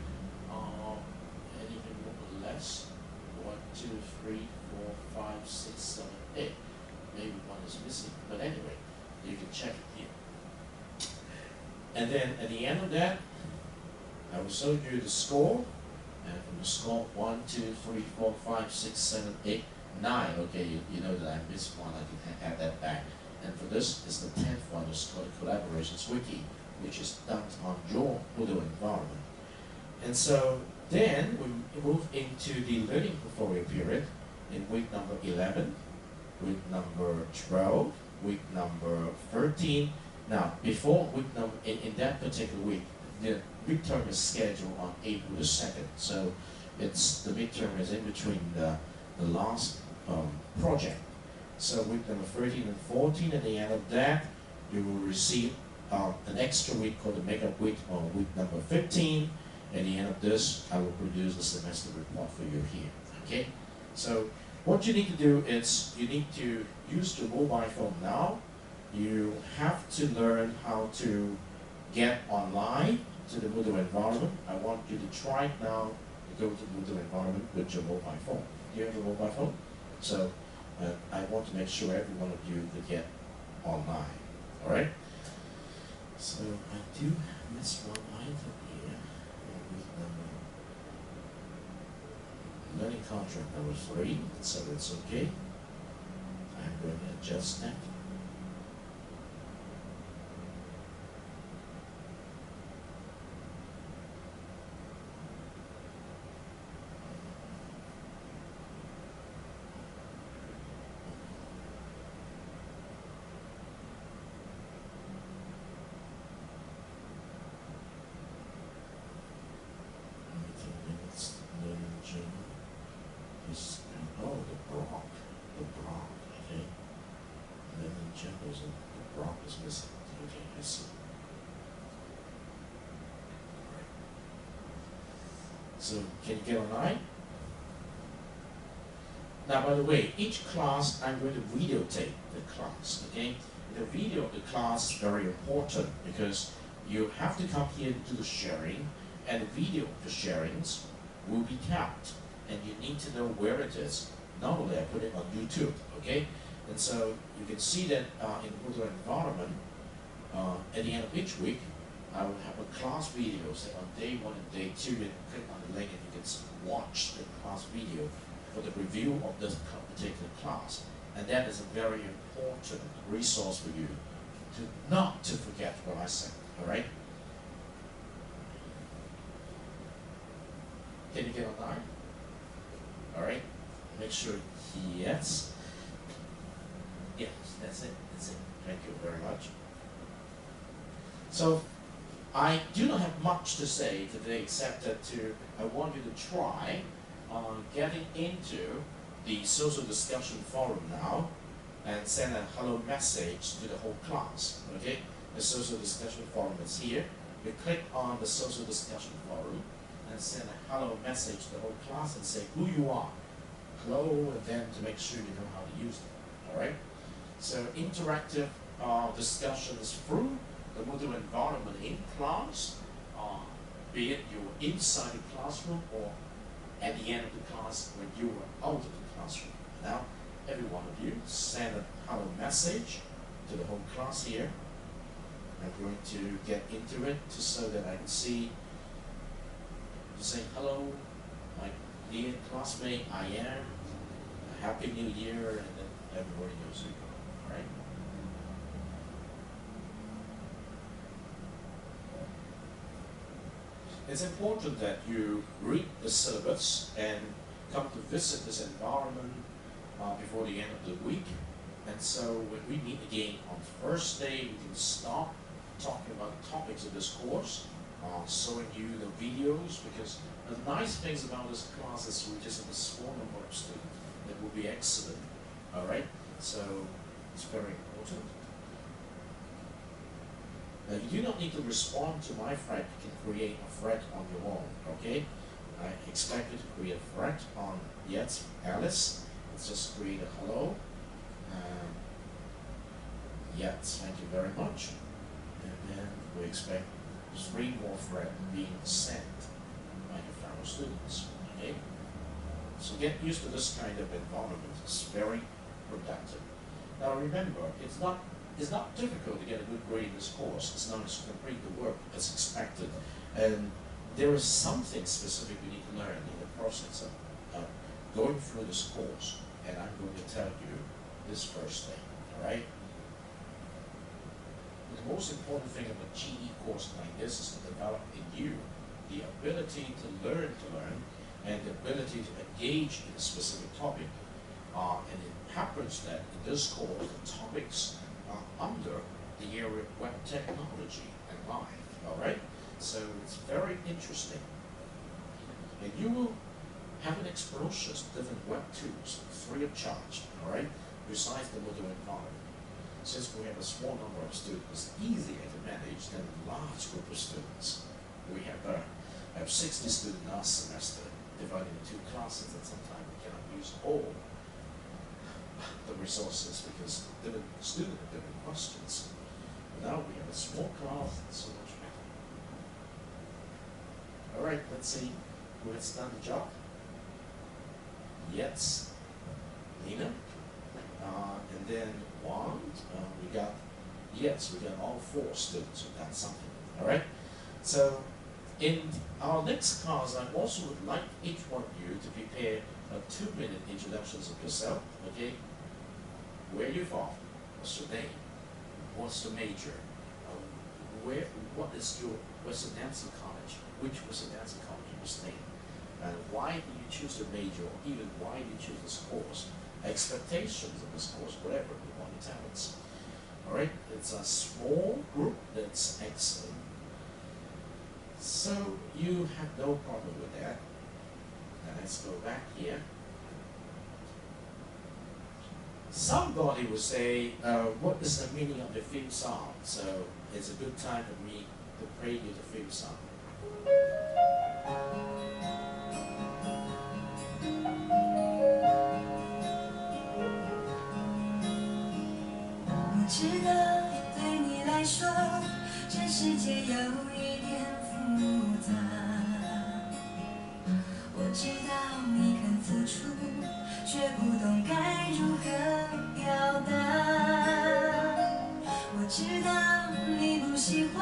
S1: Anything more or less? 1, 2, 3, 4, 5, 6, 7, 8. Maybe 1 is missing, but anyway, you can check it here. And then at the end of that, I will show you the score. And from the score 1, 2, 3, 4, 5, 6, 7, 8, 9. Okay, you know that I missed 1. I can add that back. And for this is the 10th one. It's called the Collaborations Wiki, which is done on your Moodle environment. And so then we move into the learning portfolio period in week number 11, week number 12, week number 13. Now, before week number, in that particular week, the midterm is scheduled on April the 2nd. So it's the midterm is in between the last project. So week number 13 and 14, at the end of that, you will receive an extra week called the makeup week on week number 15. At the end of this, I will produce the semester report for you here. Okay? So what you need to do is you need to use your mobile phone now. You have to learn how to get online to the Moodle environment. I want you to try now to go to the Moodle environment with your mobile phone. Do you have a mobile phone? So I want to make sure every one of you could get online. All right? So I do miss 1 item here in week number learning contract number 3, so it's okay. I'm going to adjust that. Oh, the block, okay. And then in general, the block is missing. Okay, I see. Alright. So, can you get online? Now, by the way, each class, I'm going to videotape the class, okay? The video of the class is very important because you have to come here to the sharing, and the video of the sharings will be kept. And you need to know where it is. Normally I put it on YouTube, okay? And so you can see that in Moodle environment, at the end of each week, I will have a class videos that on day 1 and day 2, you can click on the link and you can watch the class video for the review of this particular class. And that is a very important resource for you to not to forget what I said, all right? Can you get online? All right, make sure yes. Yes, that's it, Thank you very much. So, I do not have much to say today except that I want you to try getting into the social discussion forum now and send a hello message to the whole class, okay? The social discussion forum is here. You click on the social discussion forum and send a hello message to the whole class and say who you are. Hello, and then to make sure you know how to use it. Alright? So interactive discussions through the Moodle environment in class, be it you're inside the classroom or at the end of the class when you are out of the classroom. Now, every one of you send a hello message to the whole class here. I'm going to get into it just so that I can see. Say hello, my dear classmate, I am. A happy new year, and then everybody knows who you are, right? It's important that you read the syllabus and come to visit this environment before the end of the week. And so when we meet again on Thursday, we can start talking about the topics of this course. Showing you the videos, because the nice things about this class is we just have a small number of students that will be excellent. Alright? So it's very important. Now you do not need to respond to my thread, you can create a thread on your own, okay? I expect you to create a thread on Alice. Let's just create a hello. Thank you very much. And then we expect 3 more threads being sent by your fellow students, okay? So get used to this kind of environment. It's very productive. Now remember, it's not difficult to get a good grade in this course. It's not to complete the work as expected. And there is something specific we need to learn in the process of going through this course. And I'm going to tell you this first thing, all right? The most important thing of a GE course like this is to develop in you the ability to learn and the ability to engage in a specific topic. And it happens that in this course, the topics are under the area of web technology and life, all right? So it's very interesting. And you will have an exposure to different web tools free of charge, all right? Besides the Moodle environment. Since we have a small number of students, it's easier to manage than a large group of students. We have 60 students last semester, divided into 2 classes, and sometimes we cannot use all the resources because different students have different questions. But now we have a small class, and so much better. All right, let's see who has done the job. Yes, Nina. And then we got all 4 students who've done something, all right? So in our next class, I also would like each one of you to prepare a 2-minute introductions of yourself, okay? Where you from? What's your name? What's the major? What's the dancing college? Which was the dancing college you stayed? And why did you choose the major, or even why did you choose this course? Expectations of this course, whatever you want to tell us. All right, it's a small group that's excellent. So you have no problem with that. Now let's go back here. Somebody will say, what is the meaning of the theme song? So it's a good time for me to play you the theme song.
S2: 我知道对你来说，这世界有一点复杂。我知道你肯付出，却不懂该如何表达。我知道你不喜欢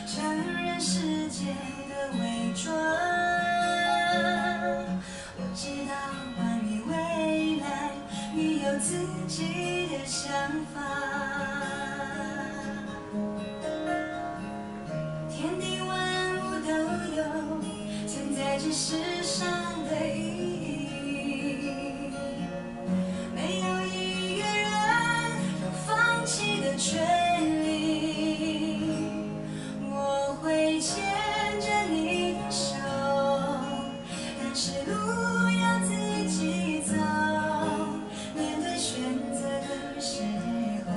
S2: 承认世界的伪装。我知道关于未来，你有自己的想法。 天地万物都有存在这世上的意义，没有一个人有放弃的权利。我会牵着你的手，但是路要自己走。面对选择的时候，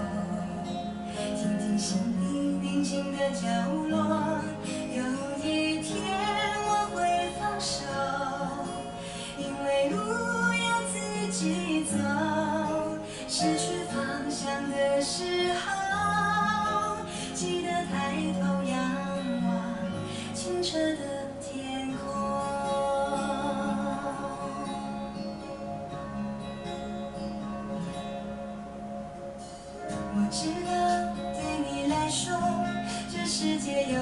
S2: 听听心里宁静的角落。 有一天我会放手，因为路要自己走。失去方向的时候，记得抬头仰望清澈的天空。我知道对你来说，这世界有。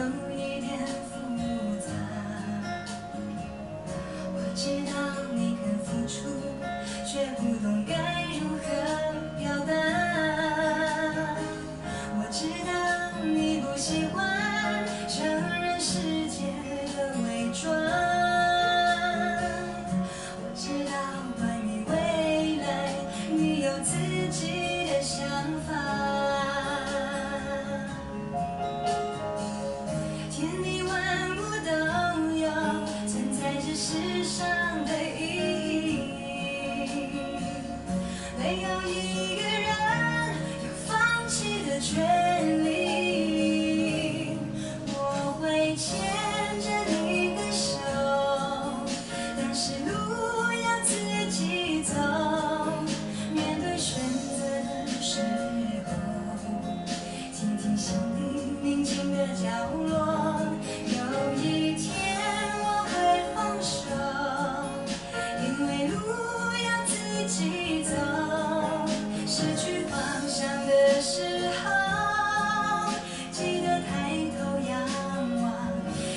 S2: 知道你肯付出，却不懂该如何表达。我知道你不喜欢承认世界的伪装。我知道关于未来，你有自己的想法。天地万物都有存在这世上。 没有一个人有放弃的权利。我会牵着你的手，但是路要自己走。面对选择的时候，听听心里宁静的角落。有一天我会放手，因为路要自己走。 失去方向的时候，记得抬头仰望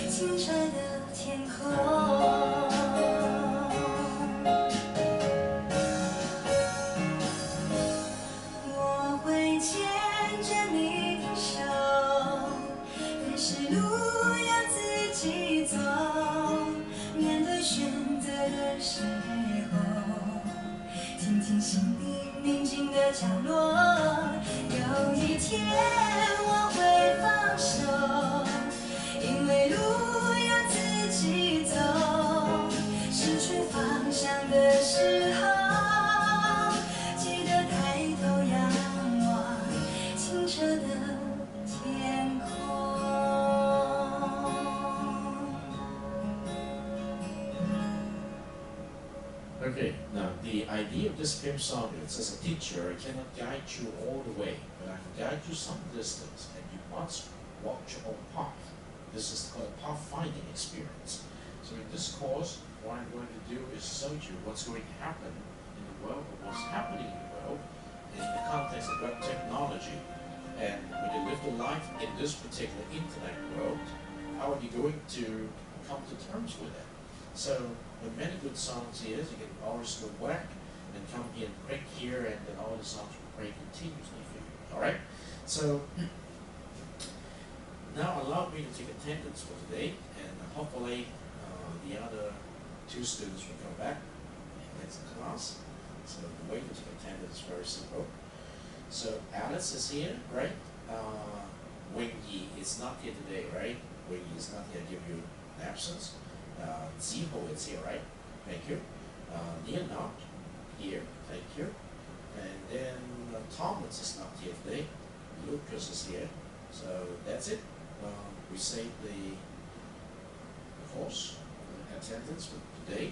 S2: 清澈的天空。我会牵着你的手，但是路要自己走。面对选择的时候，听听心里。 宁静的角落，有一天我会放手，因为路要自己走。失去方向的时候，记得抬头仰望清澈的天空。
S1: Okay, now the idea of this theme song is, as a teacher, I cannot guide you all the way, but I can guide you some distance, and you must walk your own path. This is called a pathfinding experience. So in this course, what I'm going to do is show you what's going to happen in the world, or what's happening in the world, in the context of web technology. And when you live the life in this particular internet world, how are you going to come to terms with it? So the many good songs is you can always go back and come here and break here, and then all the songs will play continuously for you. All right. So now allow me to take attendance for today, and hopefully the other two students will come back in next class. So the way to take attendance is very simple. So Alice is here, right? Wing Yi is not here today, right? Wing Yi is not here to give you an absence. Ziho is here, right? Thank you. Nia not here, thank you. And then Thomas is not here today. Lucas is here. So that's it. We saved the course attendance for today.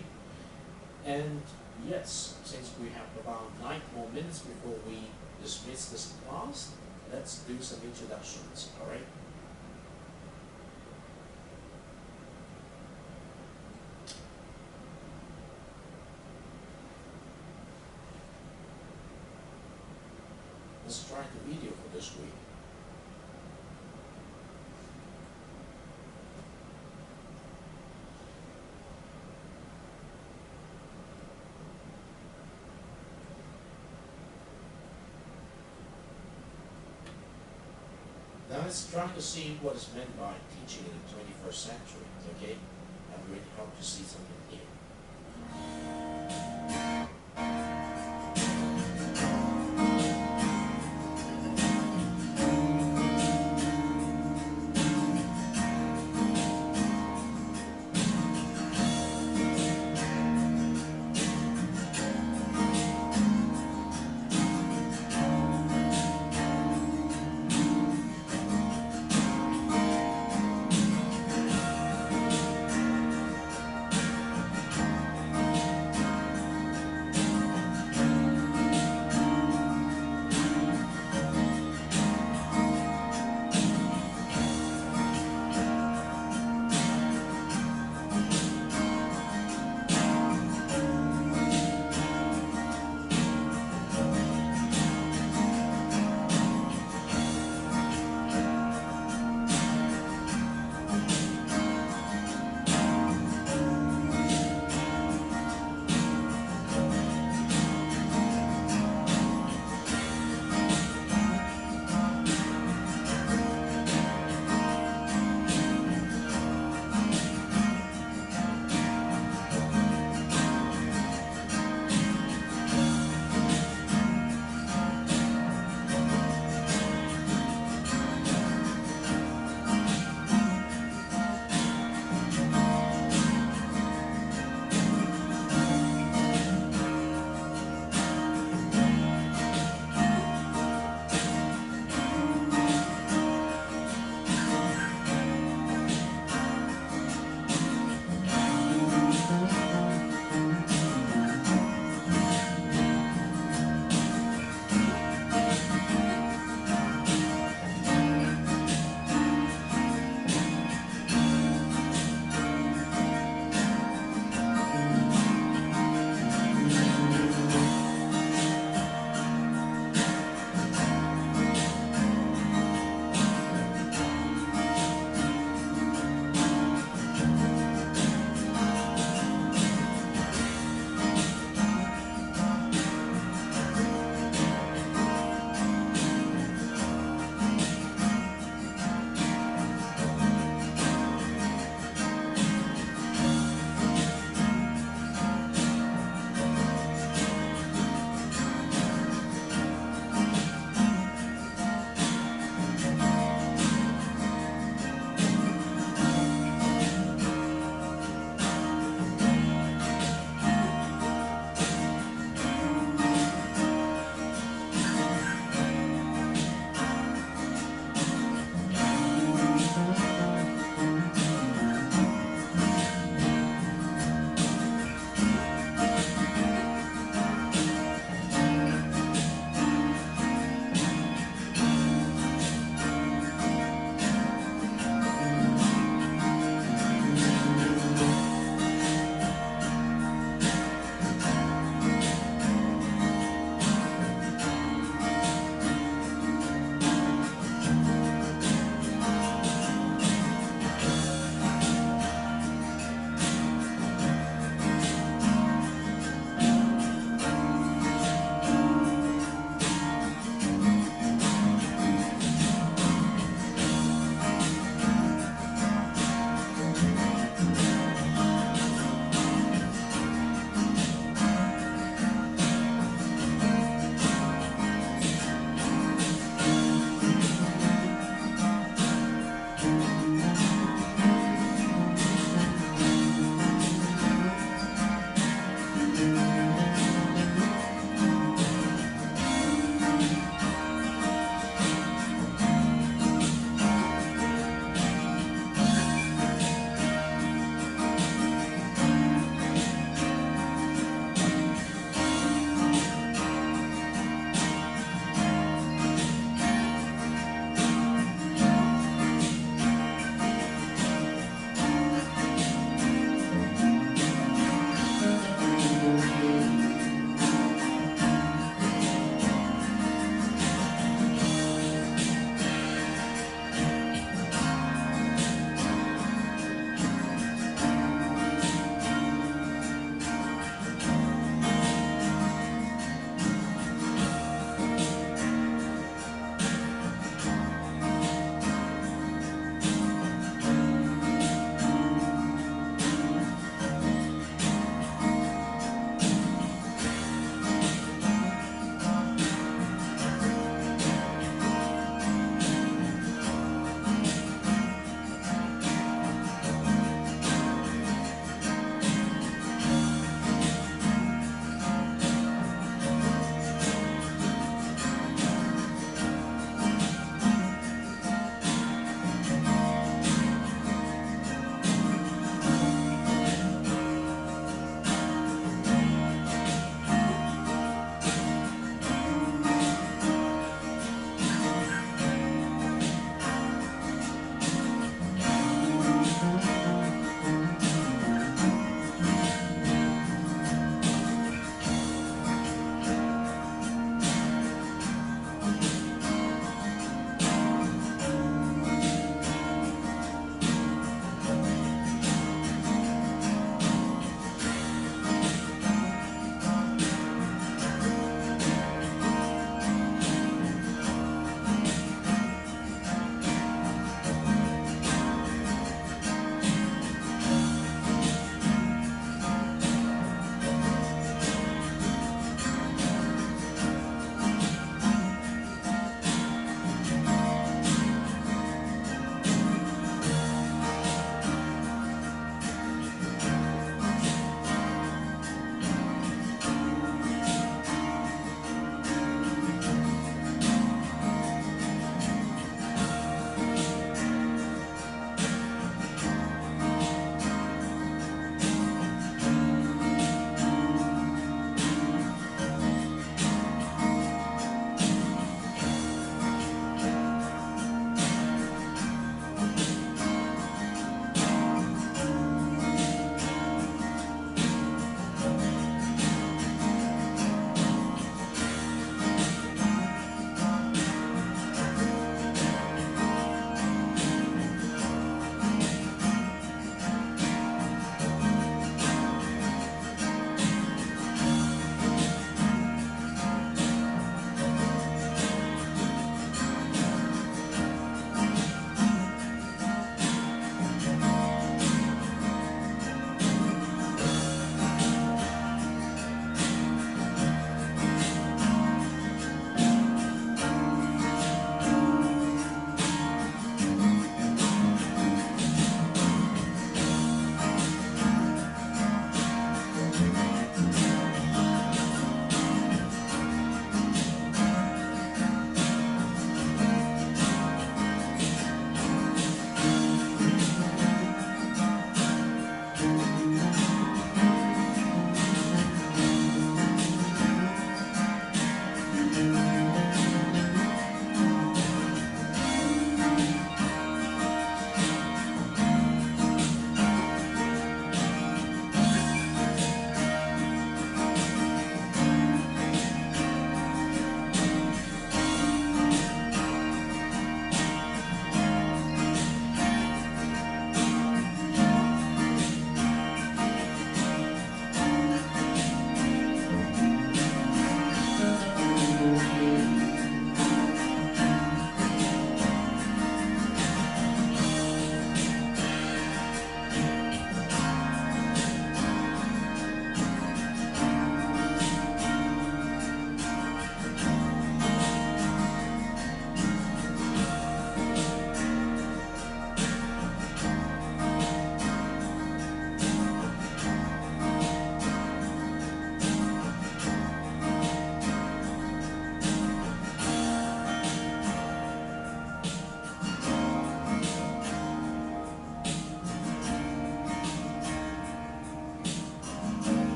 S1: And yes, since we have about 9 more minutes before we dismiss this class, let's do some introductions, all right? Let's try the video for this week. Now let's try to see what is meant by teaching in the 21st century, okay? I'm going to help you see something here.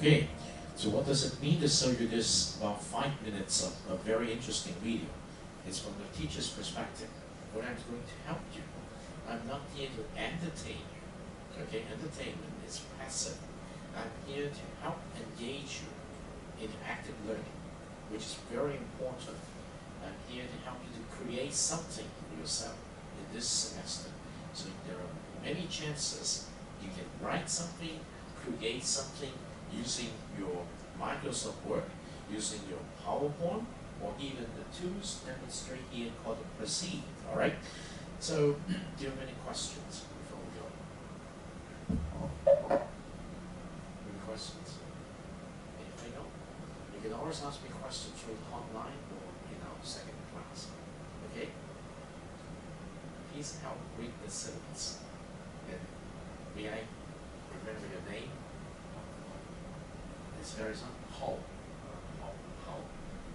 S1: Okay, so what does it mean to show you this about 5 minutes of a very interesting video? It's from the teacher's perspective. What I'm going to help you. I'm not here to entertain you. Okay, entertainment is passive. I'm here to help engage you in active learning, which is very important. I'm here to help you to create something for yourself in this semester. So there are many chances you can write something, create something using your Microsoft Word, using your PowerPoint, or even the tools demonstrated here called the Proceed. All right. So, do you have any questions before we go? Any questions? Anything else? You can always ask me questions through the hotline or in our second class. Okay? Please help read the syllabus. And may I remember your name? It's very simple. Ho.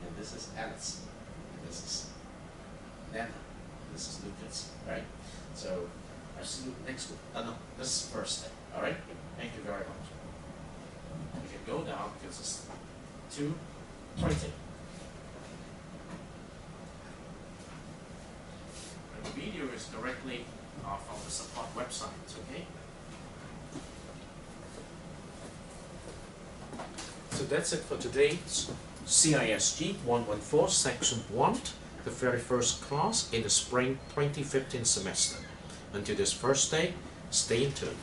S1: And this is Alice. And this is Nana. This is Lucas, right? So I'll see you next week. No, this is Thursday. All right? Thank you very much. You can go now because it's 2:20. And the video is directly from the support website, okay? So that's it for today's CISG114 Section 1, the very first class in the spring 2015 semester. Until this Thursday, stay tuned.